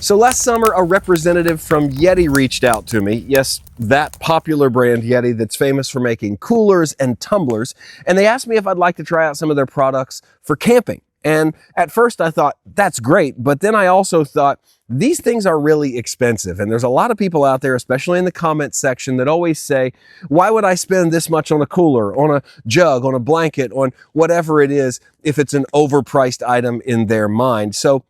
So last summer, a representative from YETI reached out to me. Yes, that popular brand YETI that's famous for making coolers and tumblers. And they asked me if I'd like to try out some of their products for camping. And at first I thought, that's great. But then I also thought, these things are really expensive. And there's a lot of people out there, especially in the comments section, that always say, why would I spend this much on a cooler, on a jug, on a blanket, on whatever it is, if it's an overpriced item in their mind? So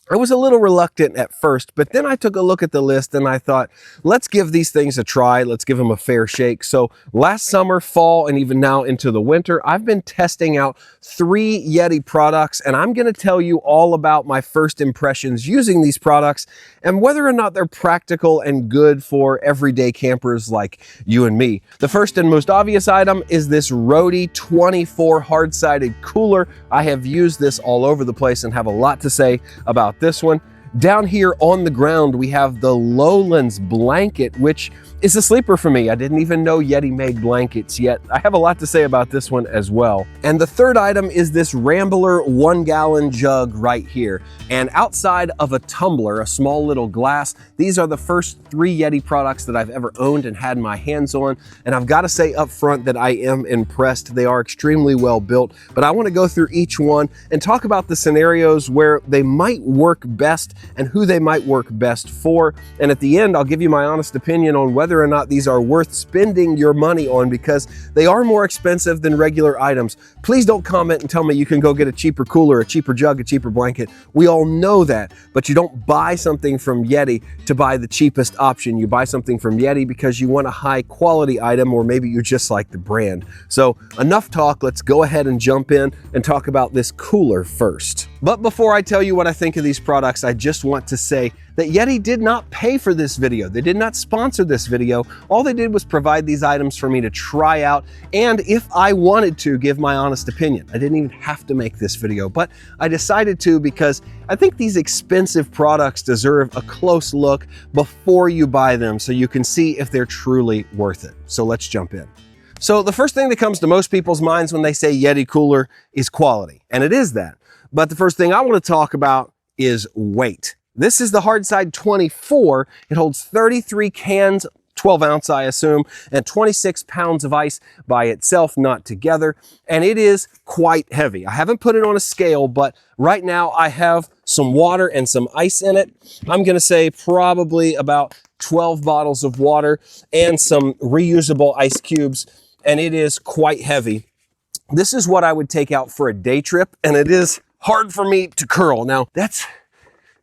I was a little reluctant at first, but then I took a look at the list and I thought, let's give these things a try. Let's give them a fair shake. So last summer, fall, and even now into the winter, I've been testing out 3 YETI products, and I'm going to tell you all about my first impressions using these products and whether or not they're practical and good for everyday campers like you and me. The first and most obvious item is this Roadie 24 hard-sided cooler. I have used this all over the place and have a lot to say about this one. Down here on the ground, we have the Lowlands Blanket, which is a sleeper for me. I didn't even know YETI made blankets yet. I have a lot to say about this one as well. And the third item is this Rambler 1 Gallon Jug right here. And outside of a tumbler, a small little glass, these are the first 3 YETI products that I've ever owned and had my hands on. And I've got to say up front that I am impressed. They are extremely well built, but I want to go through each one and talk about the scenarios where they might work best and who they might work best for. And at the end, I'll give you my honest opinion on whether or not these are worth spending your money on, because they are more expensive than regular items. Please don't comment and tell me you can go get a cheaper cooler, a cheaper jug, a cheaper blanket. We all know that, but you don't buy something from YETI to buy the cheapest option. You buy something from YETI because you want a high quality item, or maybe you just like the brand. So enough talk, let's go ahead and jump in and talk about this cooler first. But before I tell you what I think of these products, I just want to say that YETI did not pay for this video. They did not sponsor this video. All they did was provide these items for me to try out, and if I wanted to, give my honest opinion. I didn't even have to make this video, but I decided to because I think these expensive products deserve a close look before you buy them so you can see if they're truly worth it. So let's jump in. So the first thing that comes to most people's minds when they say YETI cooler is quality, and it is that. But the first thing I want to talk about is weight. This is the Hardside 24. It holds 33 cans, 12 ounce, I assume, and 26 pounds of ice by itself, not together. And it is quite heavy. I haven't put it on a scale, but right now I have some water and some ice in it. I'm going to say probably about 12 bottles of water and some reusable ice cubes. And it is quite heavy. This is what I would take out for a day trip, and it is hard for me to curl. Now, that's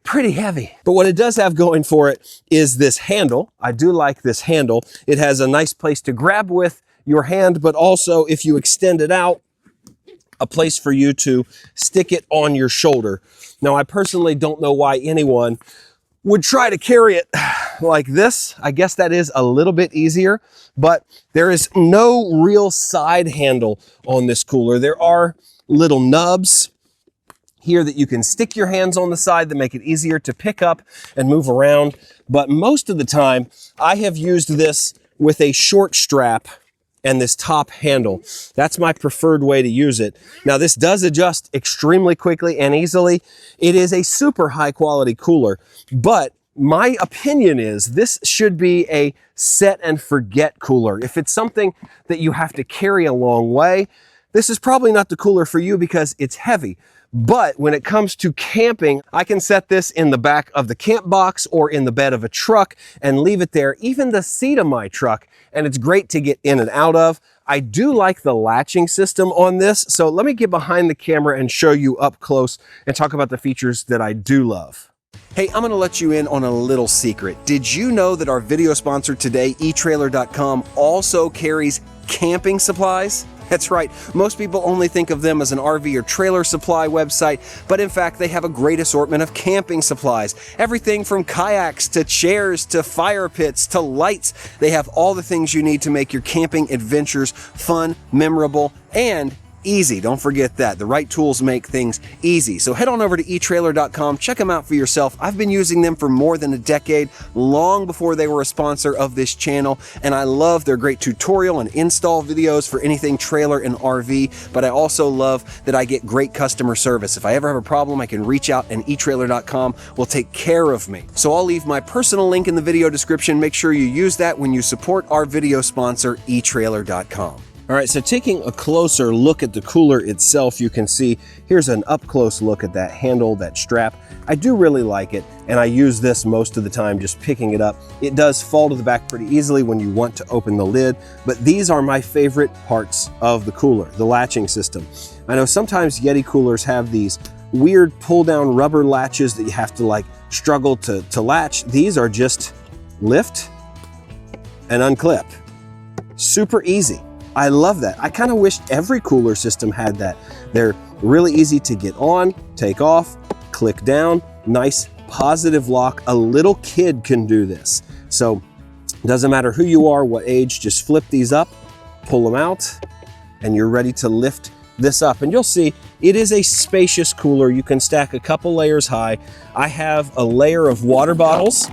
pretty heavy. But what it does have going for it is this handle. I do like this handle. It has a nice place to grab with your hand, but also if you extend it out, a place for you to stick it on your shoulder. Now, I personally don't know why anyone would try to carry it like this. I guess that is a little bit easier, but there is no real side handle on this cooler. There are little nubs here that you can stick your hands on the side that make it easier to pick up and move around. But most of the time, I have used this with a short strap and this top handle. That's my preferred way to use it. Now, this does adjust extremely quickly and easily. It is a super high quality cooler, but my opinion is this should be a set and forget cooler. If it's something that you have to carry a long way, this is probably not the cooler for you because it's heavy. But when it comes to camping, I can set this in the back of the camp box or in the bed of a truck and leave it there, even the seat of my truck, and it's great to get in and out of. I do like the latching system on this, so let me get behind the camera and show you up close and talk about the features that I do love. Hey, I'm gonna let you in on a little secret. Did you know that our video sponsor today, eTrailer.com, also carries camping supplies? That's right, most people only think of them as an RV or trailer supply website, but in fact they have a great assortment of camping supplies. Everything from kayaks to chairs to fire pits to lights. They have all the things you need to make your camping adventures fun, memorable, and easy. Don't forget that. The right tools make things easy. So head on over to eTrailer.com, check them out for yourself. I've been using them for more than a decade, long before they were a sponsor of this channel, and I love their great tutorial and install videos for anything trailer and RV, but I also love that I get great customer service. If I ever have a problem, I can reach out and eTrailer.com will take care of me. So I'll leave my personal link in the video description. Make sure you use that when you support our video sponsor, eTrailer.com. All right, so taking a closer look at the cooler itself, you can see here's an up-close look at that handle, that strap. I do really like it, and I use this most of the time just picking it up. It does fall to the back pretty easily when you want to open the lid, but these are my favorite parts of the cooler, the latching system. I know sometimes YETI coolers have these weird pull-down rubber latches that you have to like struggle to latch. These are just lift and unclip. Super easy. I love that. I kind of wish every cooler system had that. They're really easy to get on, take off, click down, nice positive lock. A little kid can do this. So it doesn't matter who you are, what age, just flip these up, pull them out, and you're ready to lift this up. And you'll see it is a spacious cooler. You can stack a couple layers high. I have a layer of water bottles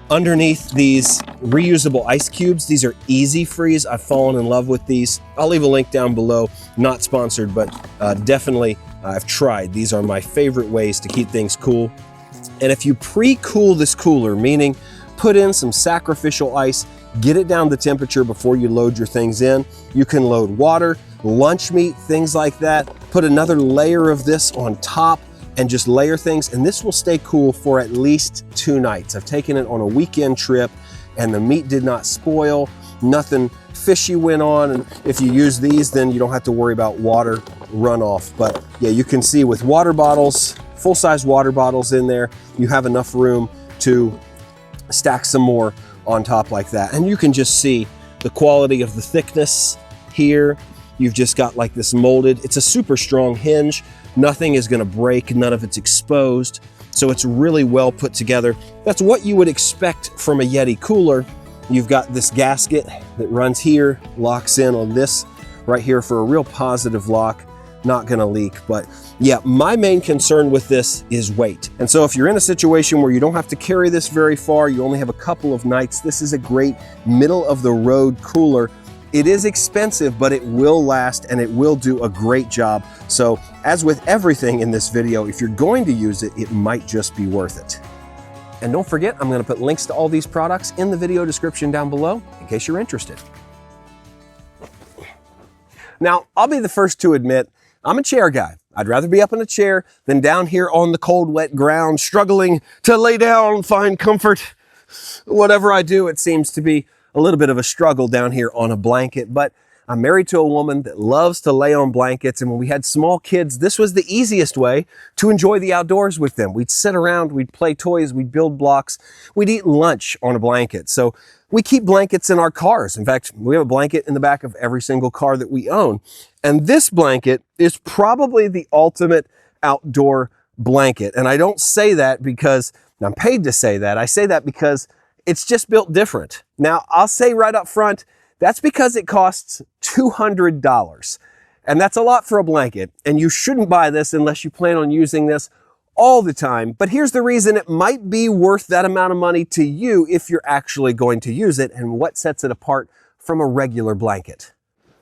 underneath these reusable ice cubes. These are easy freeze. I've fallen in love with these. I'll leave a link down below. Not sponsored, but definitely I've tried. These are my favorite ways to keep things cool. And if you pre-cool this cooler, meaning put in some sacrificial ice, get it down to temperature before you load your things in, you can load water, lunch meat, things like that. Put another layer of this on top and just layer things, and this will stay cool for at least 2 nights. I've taken it on a weekend trip and the meat did not spoil, nothing fishy went on, and if you use these, then you don't have to worry about water runoff. But yeah, you can see with water bottles, full-size water bottles in there, you have enough room to stack some more on top like that. And you can just see the quality of the thickness here. You've just got like this molded, it's a super strong hinge. Nothing is gonna break, none of it's exposed. So it's really well put together. That's what you would expect from a YETI cooler. You've got this gasket that runs here, locks in on this right here for a real positive lock, not gonna leak. But yeah, my main concern with this is weight. And so if you're in a situation where you don't have to carry this very far, you only have a couple of nights, this is a great middle of the road cooler. It is expensive, but it will last and it will do a great job. So as with everything in this video, if you're going to use it, it might just be worth it. And don't forget, I'm gonna put links to all these products in the video description down below in case you're interested. Now, I'll be the first to admit, I'm a chair guy. I'd rather be up in a chair than down here on the cold, wet ground, struggling to lay down, find comfort. Whatever I do, it seems to be a little bit of a struggle down here on a blanket, but I'm married to a woman that loves to lay on blankets, and when we had small kids, this was the easiest way to enjoy the outdoors with them. We'd sit around, we'd play toys, we'd build blocks, we'd eat lunch on a blanket. So we keep blankets in our cars. In fact, we have a blanket in the back of every single car that we own. And this blanket is probably the ultimate outdoor blanket. And I don't say that because I'm paid to say that. I say that because it's just built different. Now, I'll say right up front, that's because it costs $200. And that's a lot for a blanket. And you shouldn't buy this unless you plan on using this all the time. But here's the reason it might be worth that amount of money to you if you're actually going to use it, and what sets it apart from a regular blanket.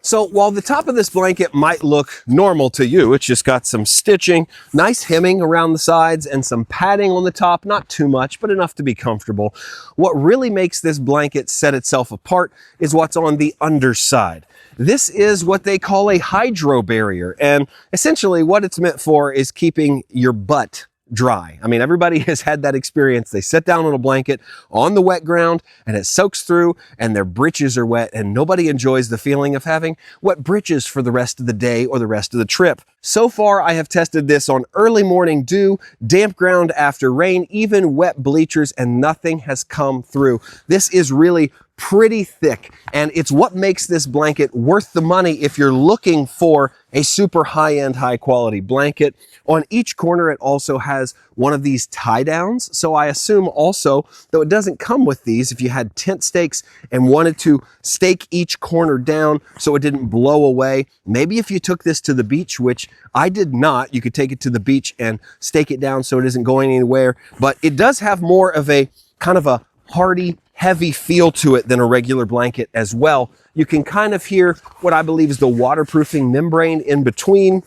So while the top of this blanket might look normal to you, it's just got some stitching, nice hemming around the sides, and some padding on the top, not too much, but enough to be comfortable. What really makes this blanket set itself apart is what's on the underside. This is what they call a hydro barrier, and essentially what it's meant for is keeping your butt dry. I mean, everybody has had that experience. They sit down on a blanket on the wet ground and it soaks through and their britches are wet, and nobody enjoys the feeling of having wet britches for the rest of the day or the rest of the trip. So far, I have tested this on early morning dew, damp ground after rain, even wet bleachers, and nothing has come through. This is really pretty thick, and it's what makes this blanket worth the money if you're looking for a super high-end, high-quality blanket. On each corner, it also has one of these tie-downs, so I assume also, though it doesn't come with these, if you had tent stakes and wanted to stake each corner down so it didn't blow away, maybe if you took this to the beach, which I did not, you could take it to the beach and stake it down so it isn't going anywhere, but it does have more of a kind of a hardy, heavy feel to it than a regular blanket as well. You can kind of hear what I believe is the waterproofing membrane in between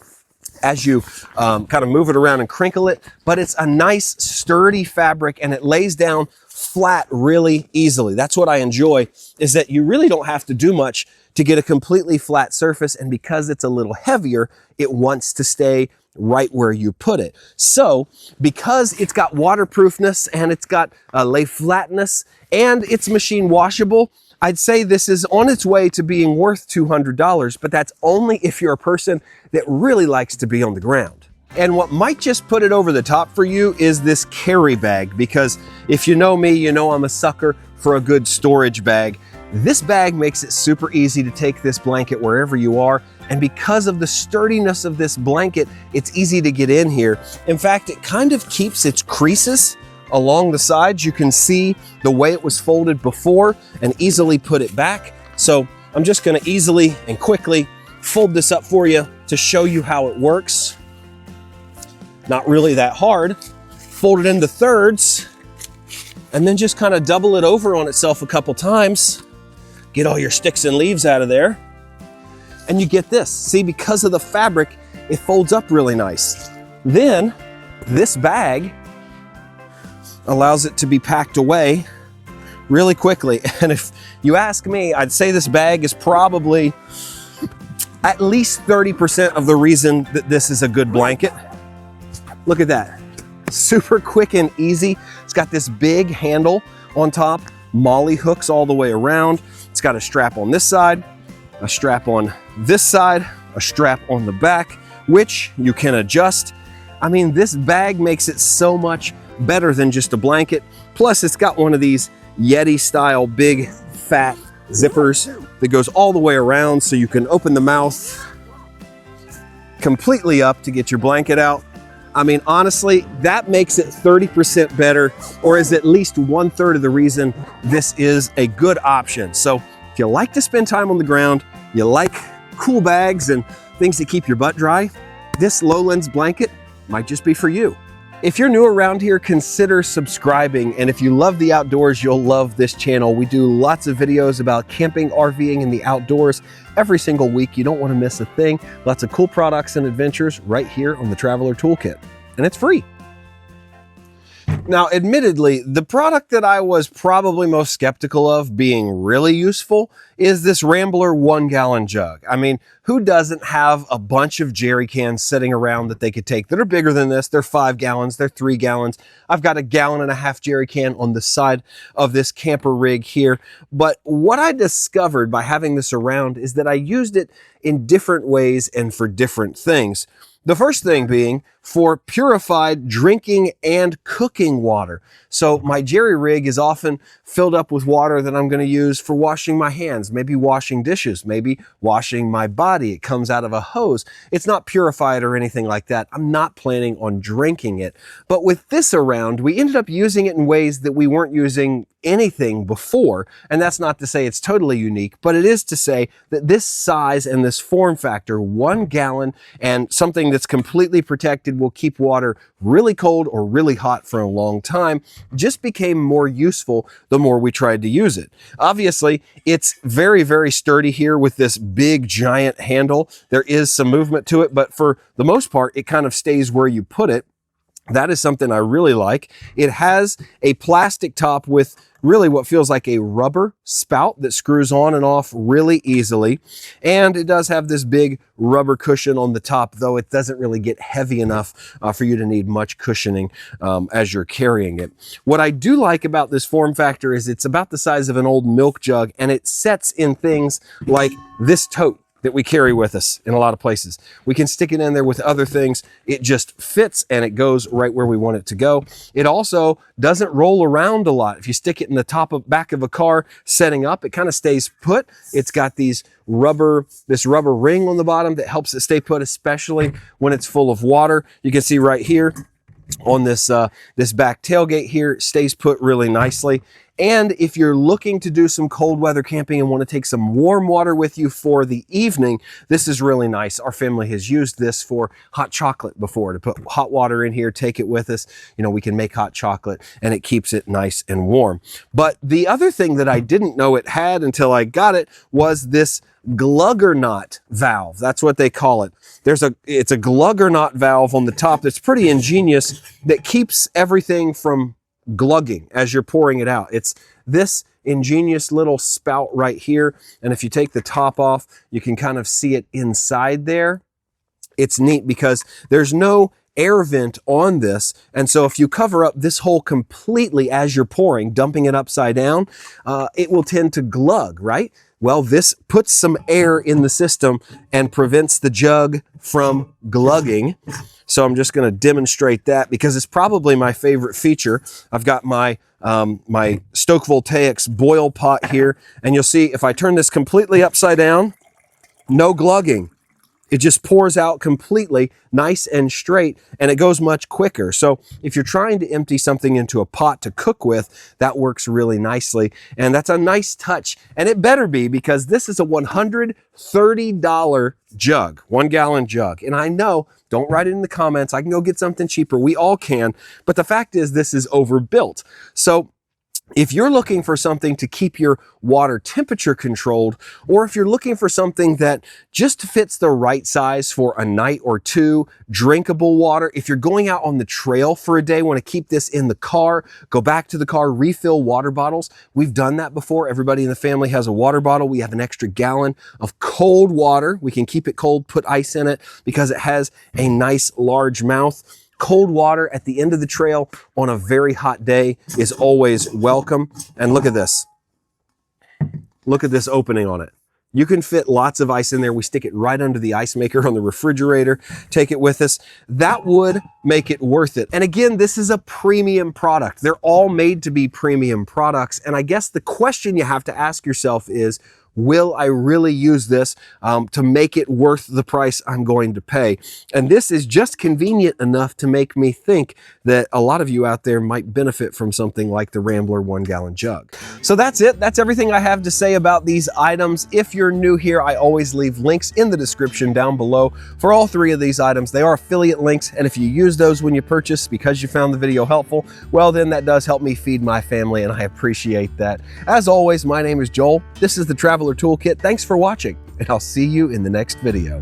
as you kind of move it around and crinkle it, but it's a nice sturdy fabric and it lays down flat really easily. That's what I enjoy, is that you really don't have to do much to get a completely flat surface, and because it's a little heavier, it wants to stay right where you put it. So because it's got waterproofness and it's got lay flatness and it's machine washable, I'd say this is on its way to being worth $200, but that's only if you're a person that really likes to be on the ground. And what might just put it over the top for you is this carry bag, because if you know me, you know I'm a sucker for a good storage bag. This bag makes it super easy to take this blanket wherever you are, and because of the sturdiness of this blanket, it's easy to get in here. In fact, it kind of keeps its creases along the sides. You can see the way it was folded before and easily put it back. So I'm just gonna easily and quickly fold this up for you to show you how it works. Not really that hard. Fold it into thirds and then just kind of double it over on itself a couple times. Get all your sticks and leaves out of there. And you get this. See, because of the fabric, it folds up really nice. Then this bag allows it to be packed away really quickly. And if you ask me, I'd say this bag is probably at least 30% of the reason that this is a good blanket. Look at that. Super quick and easy. It's got this big handle on top, molly hooks all the way around. It's got a strap on this side, a strap on this side, a strap on the back, which you can adjust. I mean, this bag makes it so much better than just a blanket. Plus, it's got one of these YETI style big fat zippers that goes all the way around, so you can open the mouth completely up to get your blanket out. I mean, honestly, that makes it 30% better, or is at least 1/3 of the reason this is a good option. So if you like to spend time on the ground, you like cool bags and things that keep your butt dry, this Lowlands blanket might just be for you. If you're new around here, consider subscribing. And if you love the outdoors, you'll love this channel. We do lots of videos about camping, RVing, and the outdoors every single week. You don't want to miss a thing. Lots of cool products and adventures right here on the Traveler Toolkit. And it's free. Now, admittedly, the product that I was probably most skeptical of being really useful is this Rambler 1 Gallon Jug. I mean, who doesn't have a bunch of jerry cans sitting around that they could take that are bigger than this? They're 5 gallons, they're 3 gallons. I've got a 1.5 gallon jerry can on the side of this camper rig here. But what I discovered by having this around is that I used it in different ways and for different things. The first thing being for purified drinking and cooking water. So my jerry rig is often filled up with water that I'm going to use for washing my hands, maybe washing dishes, maybe washing my body. It comes out of a hose. It's not purified or anything like that. I'm not planning on drinking it. But with this around, we ended up using it in ways that we weren't using anything before. And that's not to say it's totally unique, but it is to say that this size and this form factor, 1 gallon and something that's completely protected, will keep water really cold or really hot for a long time, just became more useful the more we tried to use it. Obviously, it's very, very sturdy here with this big giant handle. There is some movement to it, but for the most part, it kind of stays where you put it. That is something I really like. It has a plastic top with really what feels like a rubber spout that screws on and off really easily. And it does have this big rubber cushion on the top, though it doesn't really get heavy enough for you to need much cushioning as you're carrying it. What I do like about this form factor is it's about the size of an old milk jug, and it sets in things like this tote that we carry with us in a lot of places. We can stick it in there with other things. It just fits and it goes right where we want it to go. It also doesn't roll around a lot. If you stick it in the back of a car setting up, it kind of stays put. It's got this rubber ring on the bottom that helps it stay put, especially when it's full of water. You can see right here on this back tailgate here, it stays put really nicely. And if you're looking to do some cold weather camping and want to take some warm water with you for the evening, this is really nice. Our family has used this for hot chocolate before, to put hot water in here, take it with us. You know, we can make hot chocolate and it keeps it nice and warm. But the other thing that I didn't know it had until I got it was this glugger knot valve. That's what they call it. It's a glugger knot valve on the top that's pretty ingenious, that keeps everything from glugging as you're pouring it out. It's this ingenious little spout right here, and if you take the top off, you can kind of see it inside there. It's neat because there's no air vent on this, and so if you cover up this hole completely as you're pouring, dumping it upside down, it will tend to glug, right? Well, this puts some air in the system and prevents the jug from glugging. So I'm just going to demonstrate that because it's probably my favorite feature. I've got my my Stoke Voltaics boil pot here, and you'll see if I turn this completely upside down, no glugging. It just pours out completely nice and straight, and it goes much quicker. So if you're trying to empty something into a pot to cook with, that works really nicely. And that's a nice touch. And it better be, because this is a $130 jug, 1 gallon jug. And I know, don't write it in the comments, I can go get something cheaper. We all can. But the fact is, this is overbuilt. So if you're looking for something to keep your water temperature controlled, or if you're looking for something that just fits the right size for a night or two, drinkable water, if you're going out on the trail for a day, want to keep this in the car, go back to the car, refill water bottles. We've done that before. Everybody in the family has a water bottle. We have an extra gallon of cold water. We can keep it cold, put ice in it because it has a nice large mouth. Cold water at the end of the trail on a very hot day is always welcome. And look at this. Look at this opening on it. You can fit lots of ice in there. We stick it right under the ice maker on the refrigerator. Take it with us. That would make it worth it. And again, this is a premium product. They're all made to be premium products. And I guess the question you have to ask yourself is, will I really use this to make it worth the price I'm going to pay? And this is just convenient enough to make me think that a lot of you out there might benefit from something like the Rambler 1 gallon jug. So that's it. That's everything I have to say about these items. If you're new here, I always leave links in the description down below for all three of these items. They are affiliate links, and if you use those when you purchase because you found the video helpful, well, then that does help me feed my family, and I appreciate that. As always, my name is Joel. This is the Traveler Toolkit. Thanks for watching, and I'll see you in the next video.